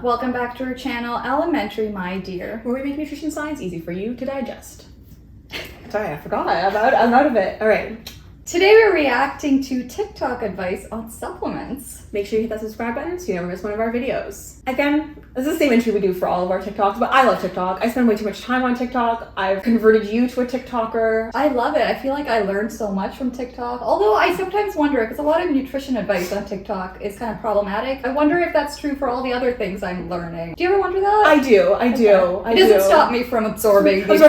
Welcome back to our channel, Elementary, my dear, where we make nutrition science easy for you to digest. Sorry, I forgot. I'm out of it. All right. Today we're reacting to TikTok advice on supplements. Make sure you hit that subscribe button so you never miss one of our videos. Again, this is the same entry we do for all of our TikToks, but I love TikTok. I spend way too much time on TikTok. I've converted you to a TikToker. I love it. I feel like I learned so much from TikTok. Although I sometimes wonder, because a lot of nutrition advice on TikTok is kind of problematic. I wonder if that's true for all the other things I'm learning. Do you ever wonder that? I do. It doesn't stop me from absorbing the and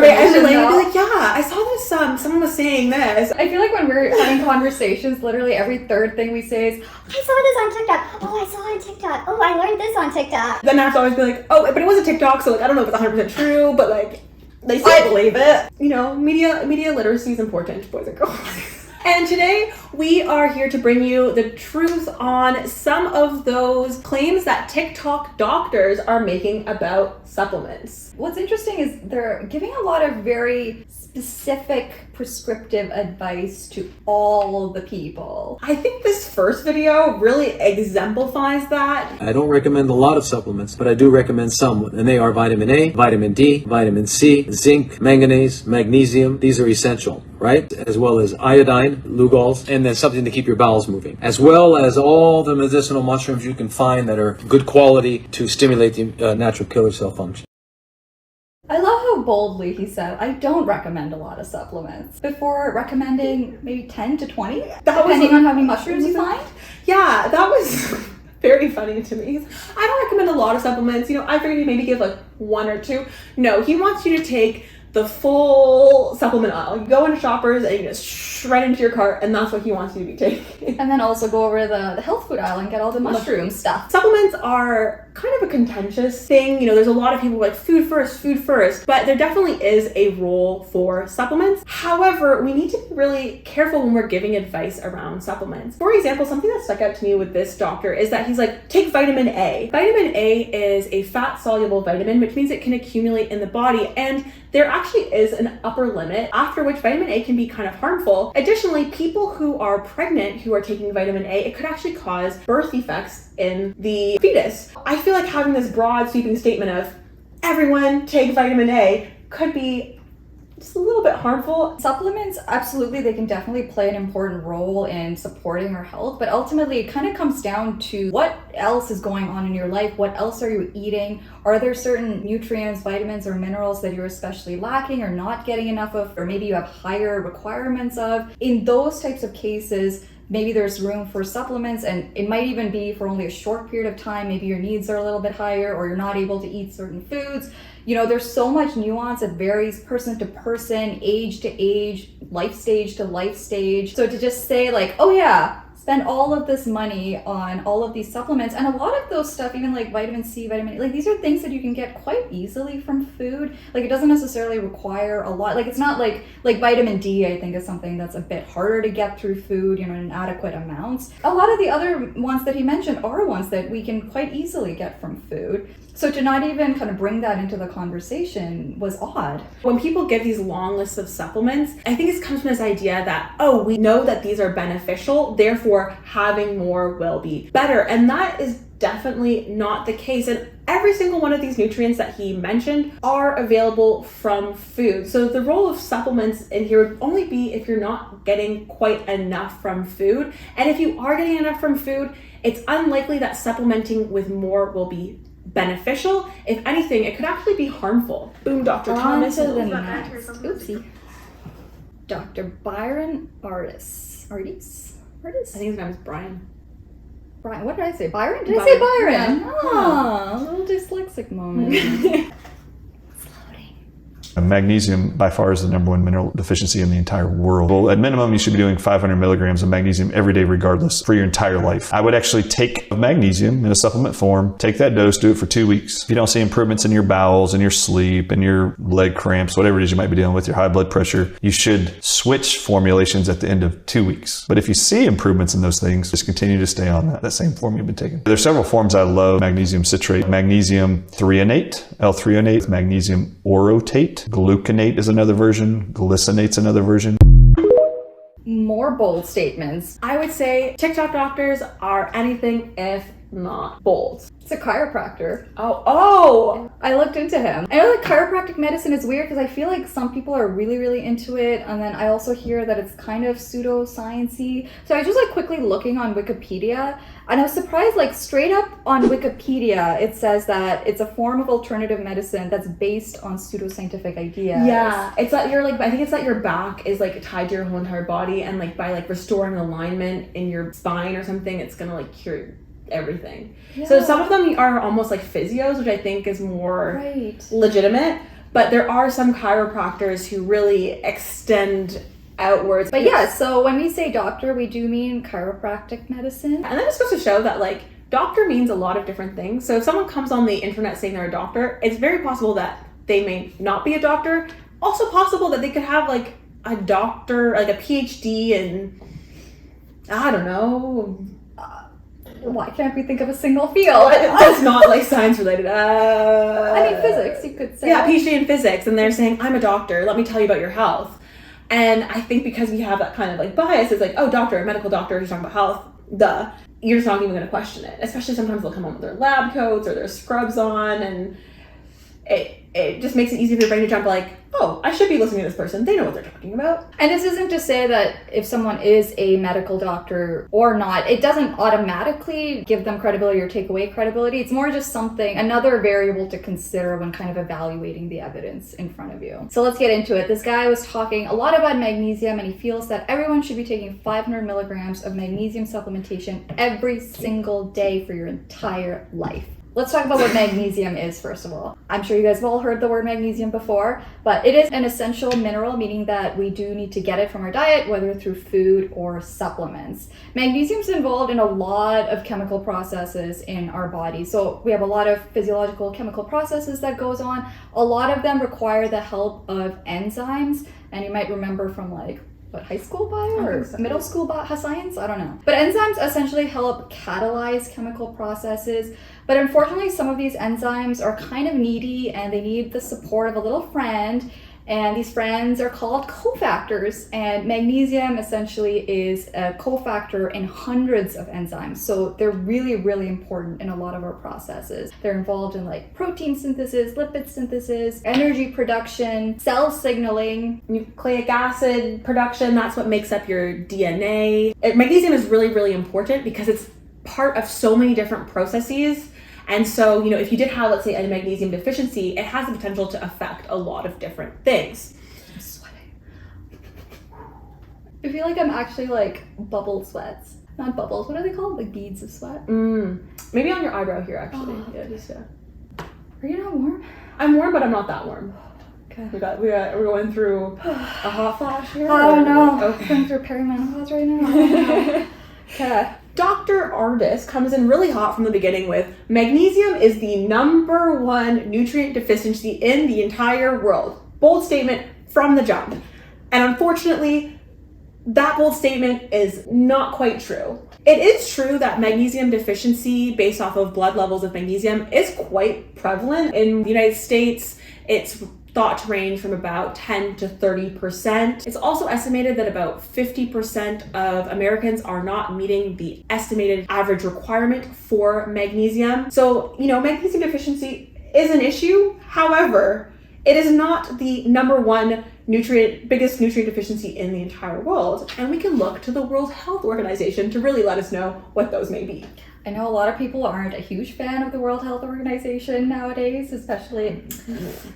be like, yeah, I saw this, someone was saying this. I feel like when we're having conversations, literally every third thing we say is, I saw this on TikTok. Oh, I saw it on TikTok. Oh, I learned this on TikTok. Then I have to always be like, oh, but it was a TikTok, so like I don't know if it's 100% true, but like they say I believe it. You know, media literacy is important, boys and girls. And today we are here to bring you the truth on some of those claims that TikTok doctors are making about supplements. What's interesting is they're giving a lot of very specific prescriptive advice to all the people. I think this first video really exemplifies that. I don't recommend a lot of supplements, but I do recommend some, and they are vitamin A, vitamin D, vitamin C, zinc, manganese, magnesium. These are essential, right? As well as iodine, Lugol's, and then something to keep your bowels moving. As well as all the medicinal mushrooms you can find that are good quality to stimulate the natural killer cell function. I love how boldly he said, I don't recommend a lot of supplements, before recommending maybe 10 to 20, depending on how many mushrooms you find. Yeah, that was very funny to me. I don't recommend a lot of supplements. You know, I figured he'd maybe give like one or two. No, he wants you to take the full supplement aisle. You go into Shoppers and you just shred into your cart, and that's what he wants you to be taking. And then also go over the health food aisle and get all the mushroom stuff. Supplements are kind of a contentious thing. You know, there's a lot of people like food first, but there definitely is a role for supplements. However, we need to be really careful when we're giving advice around supplements. For example, something that stuck out to me with this doctor is that he's like, take vitamin A. Vitamin A is a fat-soluble vitamin, which means it can accumulate in the body, and there actually is an upper limit after which vitamin A can be kind of harmful. Additionally, people who are pregnant who are taking vitamin A, it could actually cause birth defects in the fetus. I feel like having this broad sweeping statement of everyone take vitamin A could be just a little bit harmful. Supplements, absolutely, they can definitely play an important role in supporting our health, but ultimately it kind of comes down to what else is going on in your life, what else are you eating, are there certain nutrients, vitamins, or minerals that you're especially lacking or not getting enough of, or maybe you have higher requirements of. In those types of cases, maybe there's room for supplements, and it might even be for only a short period of time. Maybe your needs are a little bit higher, or you're not able to eat certain foods. You know, there's so much nuance. It varies person to person, age to age, life stage to life stage. So to just say like, oh yeah, spend all of this money on all of these supplements, and a lot of those stuff, even like vitamin C, vitamin A, like these are things that you can get quite easily from food. Like it doesn't necessarily require a lot. Like it's not like vitamin D, I think, is something that's a bit harder to get through food, you know, in adequate amounts. A lot of the other ones that he mentioned are ones that we can quite easily get from food. So to not even kind of bring that into the conversation was odd. When people give these long lists of supplements, I think it comes from this idea that, oh, we know that these are beneficial, therefore having more will be better. And that is definitely not the case. And every single one of these nutrients that he mentioned are available from food. So the role of supplements in here would only be if you're not getting quite enough from food. And if you are getting enough from food, it's unlikely that supplementing with more will be beneficial. If anything, it could actually be harmful. Boom, Dr. Thomas. Oopsie. Dr. Byron Artis. I think his name is Brian. Brian, what did I say? Byron? Did I say Byron? Yeah. Oh, a little dyslexic moment. Magnesium by far is the #1 mineral deficiency in the entire world. Well, at minimum, you should be doing 500 milligrams of magnesium every day regardless for your entire life. I would actually take magnesium in a supplement form, take that dose, do it for 2 weeks. If you don't see improvements in your bowels and your sleep and your leg cramps, whatever it is you might be dealing with, your high blood pressure, you should switch formulations at the end of 2 weeks. But if you see improvements in those things, just continue to stay on that same form you've been taking. There's several forms I love. Magnesium citrate, magnesium threonate, L-threonate, magnesium orotate, gluconate is another version, glycinate's another version. More bold statements. I would say TikTok doctors are anything if not bold? It's a chiropractor. Oh! I looked into him. I know that chiropractic medicine is weird because I feel like some people are really, really into it. And then I also hear that it's kind of pseudo-science-y. So I was just like quickly looking on Wikipedia, and I was surprised, like straight up on Wikipedia, it says that it's a form of alternative medicine that's based on pseudoscientific ideas. Yeah, it's that you're like, I think it's that your back is like tied to your whole entire body, and like by like restoring alignment in your spine or something, it's gonna like cure everything. Yeah. So some of them are almost like physios, which I think is more legitimate, but there are some chiropractors who really extend outwards. But yeah, so when we say doctor, we do mean chiropractic medicine. And that just goes to show that like doctor means a lot of different things. So if someone comes on the internet saying they're a doctor, it's very possible that they may not be a doctor. Also possible that they could have like a doctor, like a PhD in, I don't know. Why can't we think of a single field? That's not like science related. I mean, physics, you could say. Yeah, PhD in physics, and they're saying, I'm a doctor, let me tell you about your health. And I think because we have that kind of like bias, it's like, oh, doctor, a medical doctor who's talking about health, duh. You're just not even going to question it. Especially sometimes they'll come on with their lab coats or their scrubs on, and it just makes it easy for your brain to jump like, oh, I should be listening to this person. They know what they're talking about. And this isn't to say that if someone is a medical doctor or not, it doesn't automatically give them credibility or take away credibility. It's more just something, another variable to consider when kind of evaluating the evidence in front of you. So let's get into it. This guy was talking a lot about magnesium, and he feels that everyone should be taking 500 milligrams of magnesium supplementation every single day for your entire life. Let's talk about what magnesium is, first of all. I'm sure you guys have all heard the word magnesium before, but it is an essential mineral, meaning that we do need to get it from our diet, whether through food or supplements. Magnesium is involved in a lot of chemical processes in our body. So we have a lot of physiological chemical processes that goes on. A lot of them require the help of enzymes, and you might remember from like, what, high school bio or middle school science? I don't know. But enzymes essentially help catalyze chemical processes. But unfortunately, some of these enzymes are kind of needy and they need the support of a little friend. And these friends are called cofactors. And magnesium essentially is a cofactor in hundreds of enzymes. So they're really, really important in a lot of our processes. They're involved in like protein synthesis, lipid synthesis, energy production, cell signaling, nucleic acid production. That's what makes up your DNA. Magnesium is really, really important because it's part of so many different processes. And so, you know, if you did have, let's say, a magnesium deficiency, it has the potential to affect a lot of different things. I'm sweating. I feel like I'm actually like bubble sweats. Not bubbles, what are they called? Like beads of sweat? Maybe on your eyebrow here, actually. Oh. Yeah, just Are you not warm? I'm warm, but I'm not that warm. Okay. We're going through a hot flash here? Oh no. Okay. I'm going through perimenopause right now. Okay. Dr. Ardis comes in really hot from the beginning with magnesium is the #1 nutrient deficiency in the entire world. Bold statement from the jump. And unfortunately, that bold statement is not quite true. It is true that magnesium deficiency based off of blood levels of magnesium is quite prevalent. In the United States, it's thought to range from about 10 to 30%. It's also estimated that about 50% of Americans are not meeting the estimated average requirement for magnesium. So, you know, magnesium deficiency is an issue. However, it is not the #1 biggest nutrient deficiency in the entire world. And we can look to the World Health Organization to really let us know what those may be. I know a lot of people aren't a huge fan of the World Health Organization nowadays, especially,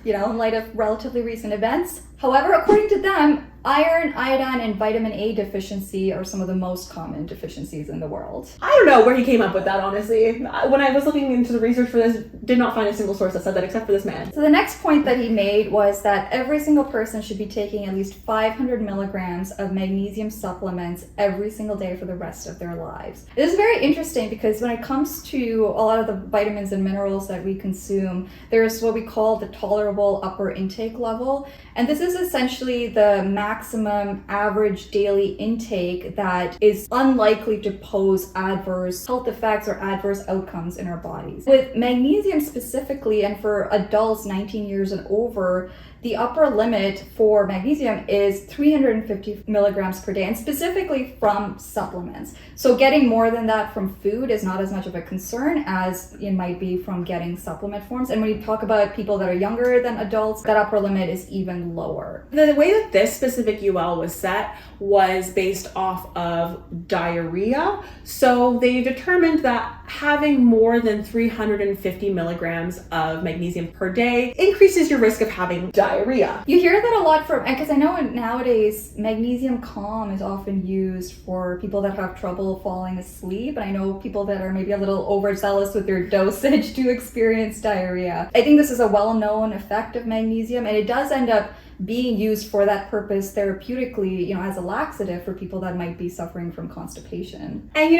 you know, in light of relatively recent events. However, according to them, iron, iodine, and vitamin A deficiency are some of the most common deficiencies in the world. I don't know where he came up with that, honestly. When I was looking into the research for this, did not find a single source that said that except for this man. So the next point that he made was that every single person should be taking at least 500 milligrams of magnesium supplements every single day for the rest of their lives. This is very interesting because when it comes to a lot of the vitamins and minerals that we consume, there's what we call the tolerable upper intake level. And this is essentially the max maximum average daily intake that is unlikely to pose adverse health effects or adverse outcomes in our bodies. With magnesium specifically, and for adults 19 years and over, the upper limit for magnesium is 350 milligrams per day, and specifically from supplements. So getting more than that from food is not as much of a concern as it might be from getting supplement forms. And when you talk about people that are younger than adults, that upper limit is even lower. The way that this specific UL was set was based off of diarrhea. So they determined that having more than 350 milligrams of magnesium per day increases your risk of having diarrhea. You hear that a lot from, because I know nowadays magnesium calm is often used for people that have trouble falling asleep. And I know people that are maybe a little overzealous with their dosage to experience diarrhea. I think this is a well-known effect of magnesium, and it does end up being used for that purpose therapeutically, as a laxative for people that might be suffering from constipation. And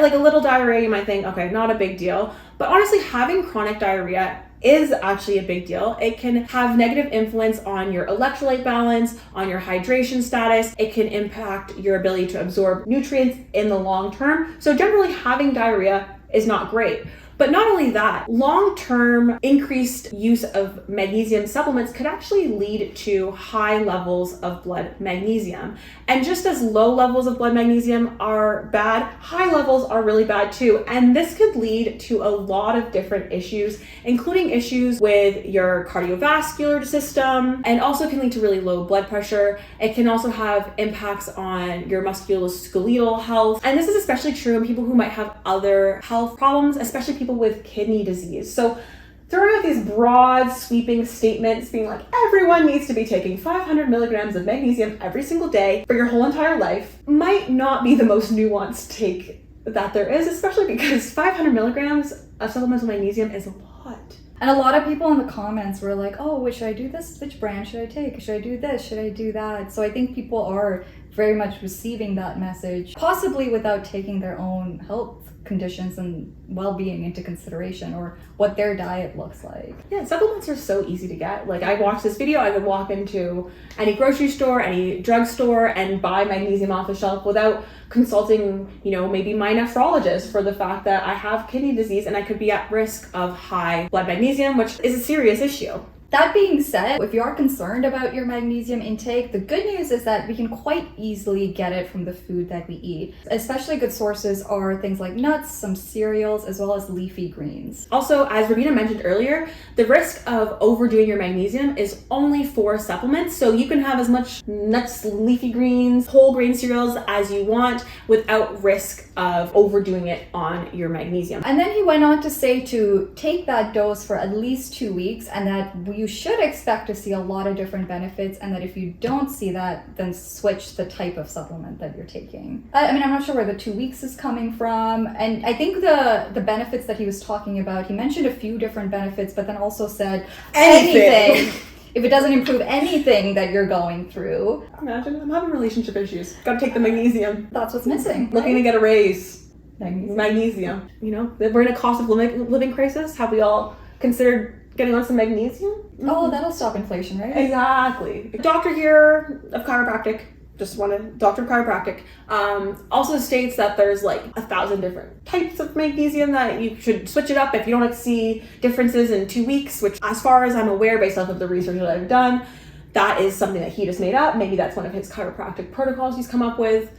like a little diarrhea, you might think, okay, not a big deal. But honestly, having chronic diarrhea is actually a big deal. It can have negative influence on your electrolyte balance, on your hydration status. It can impact your ability to absorb nutrients in the long term. So generally, having diarrhea is not great. But not only that, long-term increased use of magnesium supplements could actually lead to high levels of blood magnesium. And just as low levels of blood magnesium are bad, high levels are really bad too. And this could lead to a lot of different issues, including issues with your cardiovascular system, and also can lead to really low blood pressure. It can also have impacts on your musculoskeletal health. And this is especially true in people who might have other health problems, especially people with kidney disease. So throwing out these broad sweeping statements being like everyone needs to be taking 500 milligrams of magnesium every single day for your whole entire life might not be the most nuanced take that there is, especially because 500 milligrams of supplemental magnesium is a lot. And a lot of people in the comments were like, oh, should I do this? Which brand should I take? Should I do this? Should I do that? So I think people are very much receiving that message, possibly without taking their own health conditions and well-being into consideration, or what their diet looks like. Yeah, supplements are so easy to get. Like, I watched this video, I could walk into any grocery store, any drugstore, and buy magnesium off the shelf without consulting, maybe my nephrologist for the fact that I have kidney disease and I could be at risk of high blood magnesium, which is a serious issue. That being said, if you are concerned about your magnesium intake, the good news is that we can quite easily get it from the food that we eat. Especially good sources are things like nuts, some cereals, as well as leafy greens. Also, as Ravina mentioned earlier, the risk of overdoing your magnesium is only for supplements. So you can have as much nuts, leafy greens, whole grain cereals as you want without risk of overdoing it on your magnesium. And then he went on to say to take that dose for at least 2 weeks, and that you should expect to see a lot of different benefits, and that if you don't see that, then switch the type of supplement that you're taking. I'm not sure where the 2 weeks is coming from, and I think the benefits that he was talking about, he mentioned a few different benefits, but then also said anything. If it doesn't improve anything that you're going through. Imagine, I'm having relationship issues. Gotta take the magnesium. That's what's missing. Looking to get a raise. Magnesium. We're in a cost of living crisis. Have we all considered getting on some magnesium? Oh, that'll stop inflation, right? Exactly. Doctor here of chiropractic, doctor of chiropractic, also states that there's like 1,000 different types of magnesium, that you should switch it up if you don't see differences in 2 weeks, which, as far as I'm aware, based off of the research that I've done, that is something that he just made up. Maybe that's one of his chiropractic protocols he's come up with.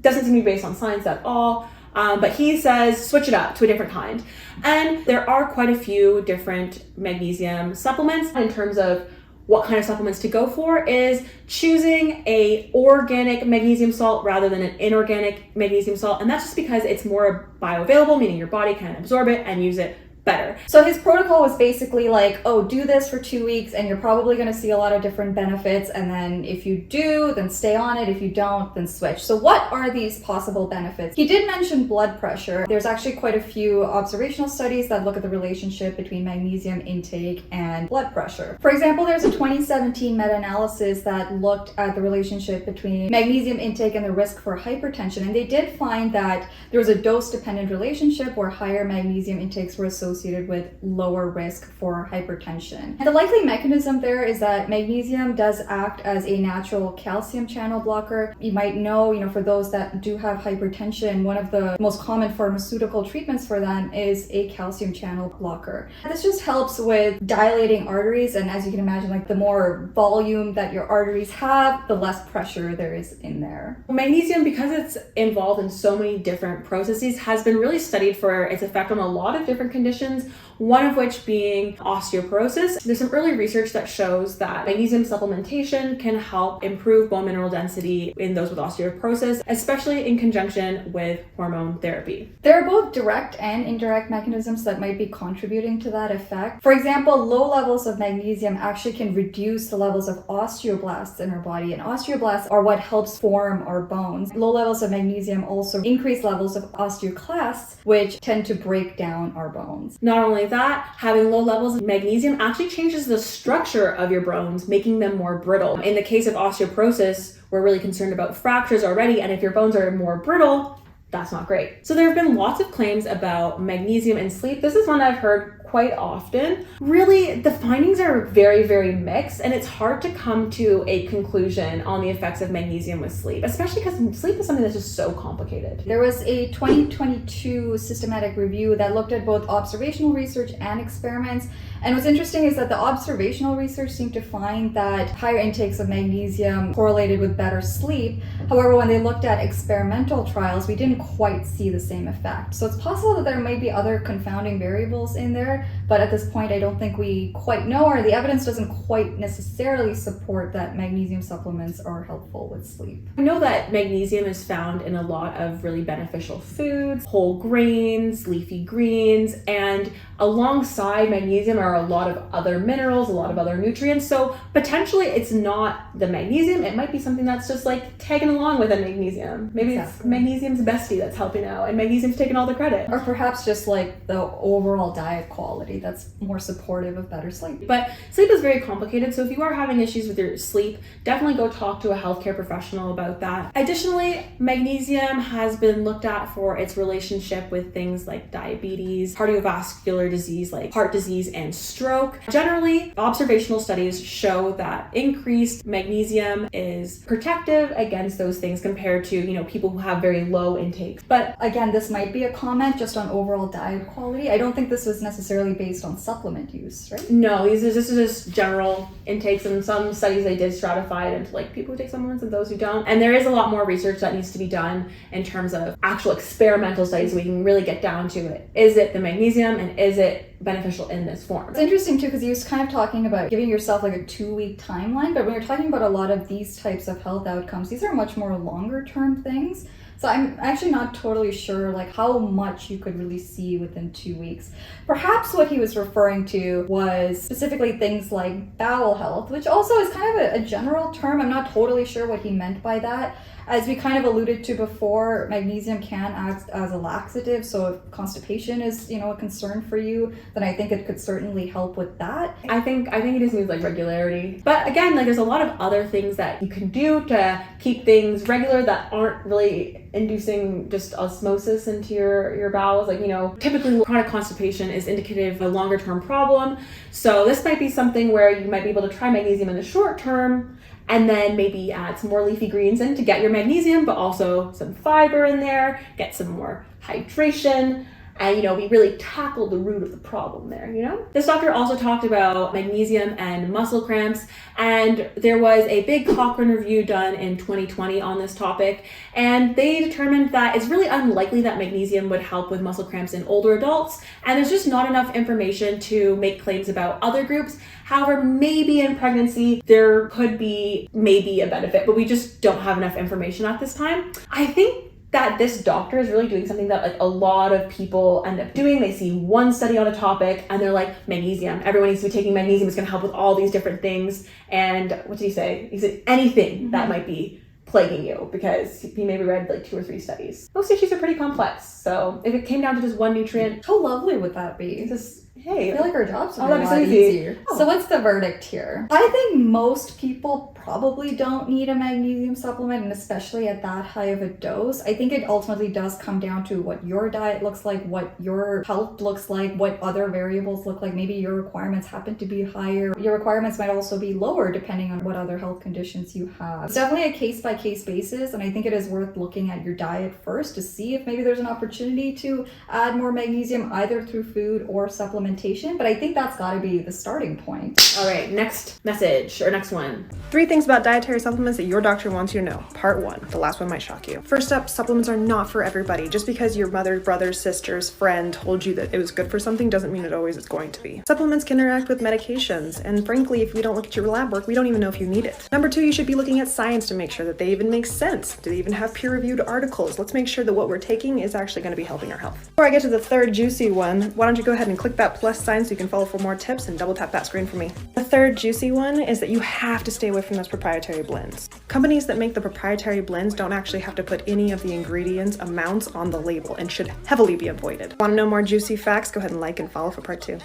Doesn't seem to be based on science at all. But he says switch it up to a different kind. And there are quite a few different magnesium supplements. In terms of what kind of supplements to go for, is choosing a organic magnesium salt rather than an inorganic magnesium salt. And that's just because it's more bioavailable, meaning your body can absorb it and use it better. So his protocol was basically like, oh, do this for 2 weeks and you're probably going to see a lot of different benefits, and then if you do, then stay on it. If you don't, then switch. So what are these possible benefits? He did mention blood pressure. There's actually quite a few observational studies that look at the relationship between magnesium intake and blood pressure. For example, there's a 2017 meta-analysis that looked at the relationship between magnesium intake and the risk for hypertension, and they did find that there was a dose-dependent relationship where higher magnesium intakes were associated associated with lower risk for hypertension. And the likely mechanism there is that magnesium does act as a natural calcium channel blocker. You might know, for those that do have hypertension, one of the most common pharmaceutical treatments for them is a calcium channel blocker. This just helps with dilating arteries, and as you can imagine, like the more volume that your arteries have, the less pressure there is in there. Magnesium, because it's involved in so many different processes, has been really studied for its effect on a lot of different conditions, one of which being osteoporosis. There's some early research that shows that magnesium supplementation can help improve bone mineral density in those with osteoporosis, especially in conjunction with hormone therapy. There are both direct and indirect mechanisms that might be contributing to that effect. For example, low levels of magnesium actually can reduce the levels of osteoblasts in our body, and osteoblasts are what helps form our bones. Low levels of magnesium also increase levels of osteoclasts, which tend to break down our bones. Not only that, having low levels of magnesium actually changes the structure of your bones, making them more brittle. In the case of osteoporosis, we're really concerned about fractures already, and if your bones are more brittle, that's not great. So there have been lots of claims about magnesium in sleep. This is one I've heard quite often. Really, the findings are very, very mixed, and it's hard to come to a conclusion on the effects of magnesium with sleep, especially because sleep is something that's just so complicated. There was a 2022 systematic review that looked at both observational research and experiments. And what's interesting is that the observational research seemed to find that higher intakes of magnesium correlated with better sleep. However, when they looked at experimental trials, we didn't quite see the same effect. So it's possible that there might be other confounding variables in there, but at this point, I don't think we quite know, or the evidence doesn't quite necessarily support that magnesium supplements are helpful with sleep. I know that magnesium is found in a lot of really beneficial foods, whole grains, leafy greens, and alongside magnesium are a lot of other minerals, a lot of other nutrients. So potentially it's not the magnesium, it might be something that's just like tagging along with a magnesium. Maybe it's magnesium's bestie that's helping out and magnesium's taking all the credit. Or perhaps just like the overall diet quality that's more supportive of better sleep. But sleep is very complicated, so if you are having issues with your sleep, definitely go talk to a healthcare professional about that. Additionally, magnesium has been looked at for its relationship with things like diabetes, cardiovascular disease like heart disease and stroke. Generally, observational studies show that increased magnesium is protective against those things compared to, people who have very low intakes. But again, this might be a comment just on overall diet quality. I don't think this was necessarily based on supplement use, right? No, this is just general intakes, and some studies they did stratify it into like people who take supplements and those who don't. And there is a lot more research that needs to be done in terms of actual experimental studies so we can really get down to it. Is it the magnesium, and is it beneficial in this form? It's interesting too, because he was kind of talking about giving yourself like a 2-week timeline, but when you're talking about a lot of these types of health outcomes, these are much more longer term things. So I'm actually not totally sure like how much you could really see within 2 weeks. Perhaps what he was referring to was specifically things like bowel health, which also is kind of a general term. I'm not totally sure what he meant by that. As we kind of alluded to before, magnesium can act as a laxative, so if constipation is, a concern for you, then I think it could certainly help with that. I think it just means like regularity. But again, like there's a lot of other things that you can do to keep things regular that aren't really inducing just osmosis into your bowels. Like, typically chronic constipation is indicative of a longer term problem. So this might be something where you might be able to try magnesium in the short term, and then maybe add some more leafy greens in to get your magnesium, but also some fiber in there, get some more hydration, and we really tackled the root of the problem there, This doctor also talked about magnesium and muscle cramps, and there was a big Cochrane review done in 2020 on this topic, and they determined that it's really unlikely that magnesium would help with muscle cramps in older adults, and there's just not enough information to make claims about other groups. However, maybe in pregnancy, there could be maybe a benefit, but we just don't have enough information at this time. I think that this doctor is really doing something that like a lot of people end up doing. They see one study on a topic and they're like, magnesium. Everyone needs to be taking magnesium. It's going to help with all these different things. And what did he say? He said anything that might be plaguing you, because he maybe read like 2 or 3 studies. Most issues are pretty complex. So if it came down to just one nutrient, how lovely would that be? just Hey, I feel like our jobs would Oh, be a that'd lot be so easy. easier. Oh. So what's the verdict here? I think most people probably don't need a magnesium supplement, and especially at that high of a dose. I think it ultimately does come down to what your diet looks like, what your health looks like, what other variables look like. Maybe your requirements happen to be higher. Your requirements might also be lower depending on what other health conditions you have. It's definitely a case-by-case basis, and I think it is worth looking at your diet first to see if maybe there's an opportunity to add more magnesium either through food or supplementation, but I think that's got to be the starting point. All right, next message or next one. 3 things about dietary supplements that your doctor wants you to know. Part 1. The last one might shock you. First up, supplements are not for everybody. Just because your mother, brother, sister's friend told you that it was good for something doesn't mean it always is going to be. Supplements can interact with medications, and frankly, if we don't look at your lab work, we don't even know if you need it. Number 2, you should be looking at science to make sure that they even make sense. Do they even have peer-reviewed articles? Let's make sure that what we're taking is actually going to be helping our health. Before I get to the third juicy one, why don't you go ahead and click that plus sign so you can follow for more tips and double tap that screen for me. The third juicy one is that you have to stay away from those proprietary blends. Companies that make the proprietary blends don't actually have to put any of the ingredients amounts on the label and should heavily be avoided. Want to know more juicy facts? Go ahead and like and follow for part 2.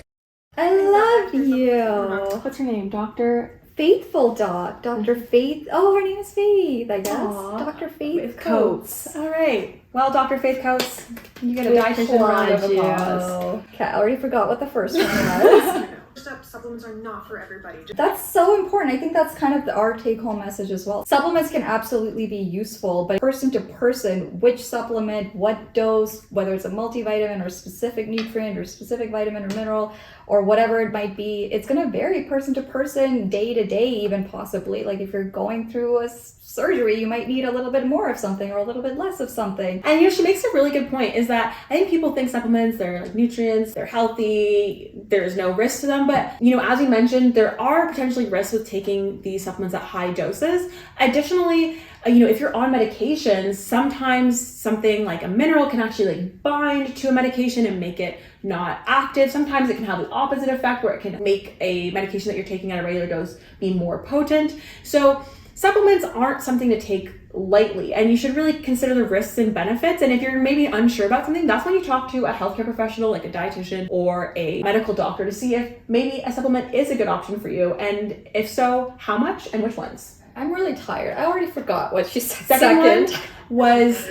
I love you. What's her name? Dr. Faithful Doc. Dr. Faith. Oh, her name is Faith, I guess. Aw. Dr. Faith With Coates. Coates. All right. Well, Dr. Faith Coates, you get a We dietitian round of applaud you. applause. Okay, I already forgot what the first one was. First up, supplements are not for everybody. That's so important. I think that's kind of our take-home message as well. Supplements can absolutely be useful, but person to person, which supplement, what dose, whether it's a multivitamin or specific nutrient or specific vitamin or mineral or whatever it might be, it's going to vary person to person, day to day even possibly. Like if you're going through a surgery, you might need a little bit more of something or a little bit less of something. And she makes a really good point, is that I think people think supplements, they're like nutrients, they're healthy, there's no risk to them. But, as we mentioned, there are potentially risks with taking these supplements at high doses. Additionally, if you're on medications, sometimes something like a mineral can actually bind to a medication and make it not active. Sometimes it can have the opposite effect where it can make a medication that you're taking at a regular dose be more potent. So supplements aren't something to take lightly, and you should really consider the risks and benefits. And if you're maybe unsure about something, that's when you talk to a healthcare professional like a dietitian or a medical doctor to see if maybe a supplement is a good option for you, and if so, how much and which ones. I'm really tired. I already forgot what she said. Second Second. one was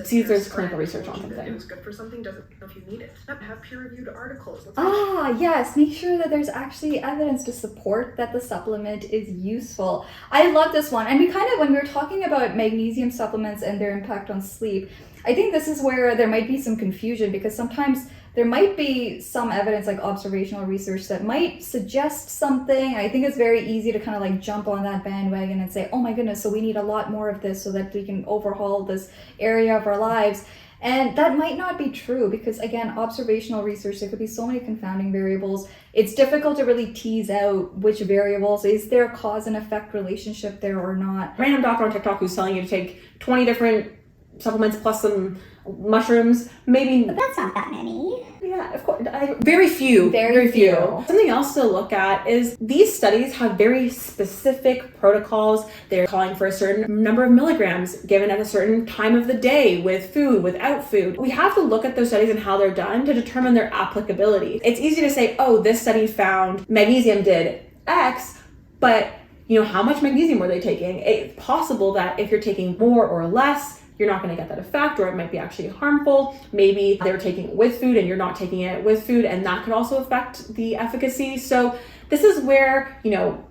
see if there's clinical research on It something. was good for something, doesn't know if you need it. Have peer-reviewed articles. Yes, make sure that there's actually evidence to support that the supplement is useful. I love this one. And when we were talking about magnesium supplements and their impact on sleep, I think this is where there might be some confusion, because sometimes there might be some evidence, like observational research, that might suggest something. I think it's very easy to jump on that bandwagon and say, oh my goodness, so we need a lot more of this so that we can overhaul this area of our lives. And that might not be true, because again, observational research, there could be so many confounding variables. It's difficult to really tease out which variables, is there a cause and effect relationship there or not. Random doctor on TikTok who's telling you to take 20 different supplements plus some mushrooms, maybe. But that's not that many. Yeah, of course. Very few. Very few. Something else to look at is these studies have very specific protocols. They're calling for a certain number of milligrams given at a certain time of the day, with food, without food. We have to look at those studies and how they're done to determine their applicability. It's easy to say, oh, this study found magnesium did X, but how much magnesium were they taking? It's possible that if you're taking more or less, you're not going to get that effect, or it might be actually harmful. Maybe they're taking it with food and you're not taking it with food, and that could also affect the efficacy. So this is where,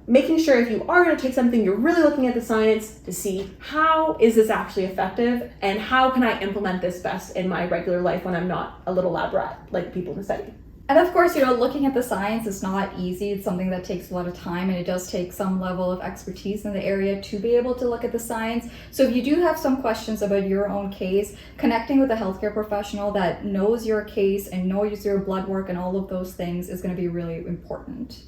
making sure if you are going to take something, you're really looking at the science to see how is this actually effective and how can I implement this best in my regular life when I'm not a little lab rat like people in the study. And of course, looking at the science is not easy. It's something that takes a lot of time, and it does take some level of expertise in the area to be able to look at the science. So if you do have some questions about your own case, connecting with a healthcare professional that knows your case and knows your blood work and all of those things is going to be really important.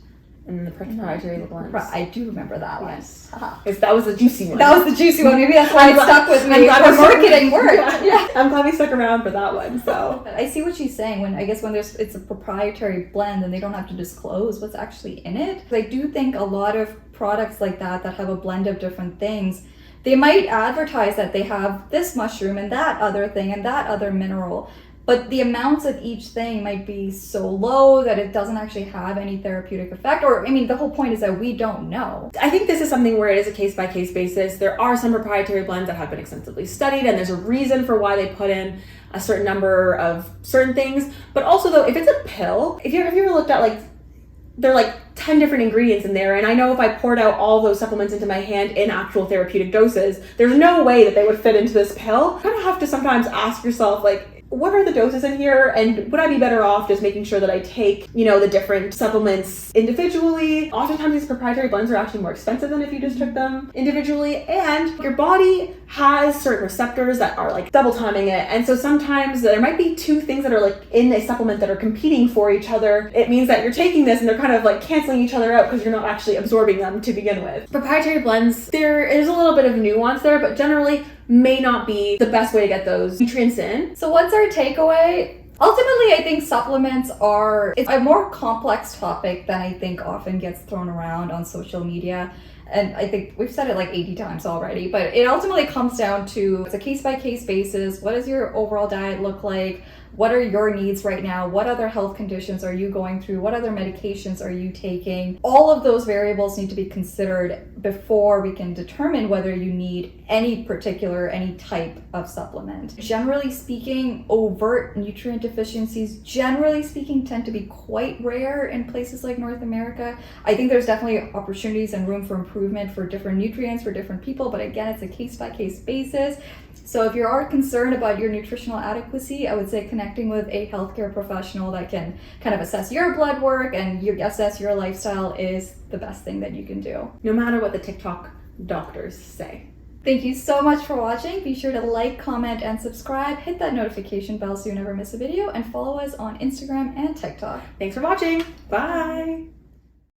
And the proprietary blends. I do remember that one. Yes. That was the juicy one. That was the juicy one. Maybe that's why it stuck with me. I'm glad For we stuck- marketing work. Yeah. I'm glad we stuck around for that one. So I see what she's saying. When it's a proprietary blend and they don't have to disclose what's actually in it. I do think a lot of products like that have a blend of different things, they might advertise that they have this mushroom and that other thing and that other mineral. but the amounts of each thing might be so low that it doesn't actually have any therapeutic effect. Or, I mean, the whole point is that we don't know. I think this is something where it is a case-by-case basis. There are some proprietary blends that have been extensively studied, and there's a reason for why they put in a certain number of certain things. But also, though, if it's a pill, have you ever looked at, like, there are like 10 different ingredients in there, and I know if I poured out all those supplements into my hand in actual therapeutic doses, there's no way that they would fit into this pill. You kind of have to sometimes ask yourself, like, what are the doses in here, and would I be better off just making sure that I take, the different supplements individually? Oftentimes these proprietary blends are actually more expensive than if you just took them individually, and your body has certain receptors that are like double timing it, and so sometimes there might be two things that are like in a supplement that are competing for each other. It means that you're taking this and they're kind of like canceling each other out because you're not actually absorbing them to begin with. Proprietary blends, there is a little bit of nuance there, but generally may not be the best way to get those nutrients in. So what's our takeaway? Ultimately, I think supplements it's a more complex topic than I think often gets thrown around on social media. And I think we've said it like 80 times already, but it ultimately comes down to, it's a case-by-case basis. What does your overall diet look like? What are your needs right now? What other health conditions are you going through? What other medications are you taking? All of those variables need to be considered before we can determine whether you need any type of supplement. Generally speaking, overt nutrient deficiencies, generally speaking, tend to be quite rare in places like North America. I think there's definitely opportunities and room for improvement for different nutrients for different people, but again, it's a case-by-case basis. So if you are concerned about your nutritional adequacy, I would say connecting with a healthcare professional that can kind of assess your blood work and assess your lifestyle is the best thing that you can do. No matter what the TikTok doctors say. Thank you so much for watching. Be sure to like, comment, and subscribe. Hit that notification bell so you never miss a video, and follow us on Instagram and TikTok. Thanks for watching. Bye.